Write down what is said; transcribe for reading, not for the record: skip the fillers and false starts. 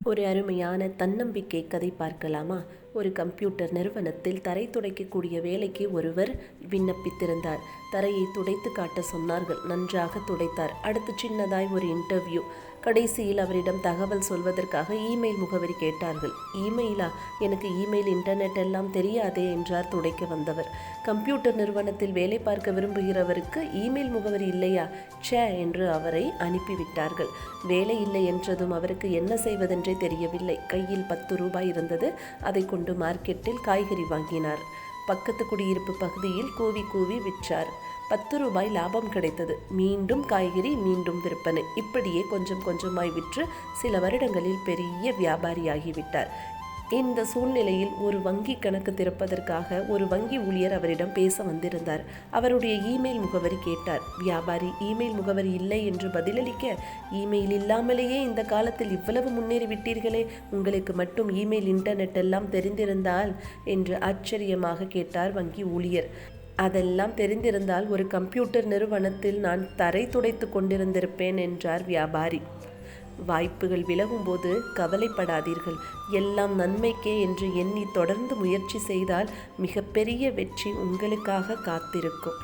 ஒரு அருமையான தன்னம்பிக்கை கதை பார்க்கலாமா? ஒரு கம்ப்யூட்டர் நிறுவனத்தில் தரை துடைக்கக்கூடிய வேலைக்கு ஒருவர் விண்ணப்பித்திருந்தார். தரையை துடைத்து காட்ட சொன்னார்கள். நன்றாக துடைத்தார். அடுத்து சின்னதாய் ஒரு இன்டர்வியூ. கடைசியில் அவரிடம் தகவல் சொல்வதற்காக இமெயில் முகவரி கேட்டார்கள். இமெயிலா? எனக்கு இமெயில் இன்டர்நெட் எல்லாம் தெரியாதே என்றார் துடைக்க வந்தவர். கம்ப்யூட்டர் நிறுவனத்தில் வேலை பார்க்க விரும்புகிறவருக்கு இமெயில் முகவரி இல்லையா? ச்சே என்று அவரை அனுப்பிவிட்டார்கள். வேலை இல்லை என்றதும் அவருக்கு என்ன செய்வதென்றே தெரியவில்லை. கையில் 10 ரூபாய் இருந்தது. அதை கொண்டு மார்க்கெட்டில் காய்கறி வாங்கினார். பக்கத்து குடியிருப்பு பகுதியில் கூவி கூவி விற்றார். 10 ரூபாய் லாபம் கிடைத்தது. மீண்டும் காய்கறி, மீண்டும் விற்பனை. இப்படியே கொஞ்சம் கொஞ்சமாய் விற்று சில வருடங்களில் பெரிய வியாபாரியாகிவிட்டார். இந்த சூழ்நிலையில் ஒரு வங்கி கணக்கு திறப்பதற்காக ஒரு வங்கி ஊழியர் அவரிடம் பேச வந்திருந்தார். அவருடைய இமெயில் முகவரி கேட்டார். வியாபாரி இமெயில் முகவரி இல்லை என்று பதிலளிக்க, இமெயில் இல்லாமலேயே இந்த காலத்தில் இவ்வளவு முன்னேறி விட்டீர்களே, உங்களுக்கு மட்டும் இமெயில் இன்டர்நெட் எல்லாம் தெரிந்திருந்தால் என்று ஆச்சரியமாக கேட்டார் வங்கி ஊழியர். அதெல்லாம் தெரிந்திருந்தால் ஒரு கம்ப்யூட்டர் நிறுவனத்தில் நான் தரை துடைத்து கொண்டிருந்திருப்பேன் என்றார் வியாபாரி. வாய்ப்புகள் விலகும்போது கவலைப்படாதீர்கள். எல்லாம் நன்மைக்கே என்று எண்ணி தொடர்ந்து முயற்சி செய்தால் மிகப்பெரிய வெற்றி உங்களுக்காக காத்திருக்கும்.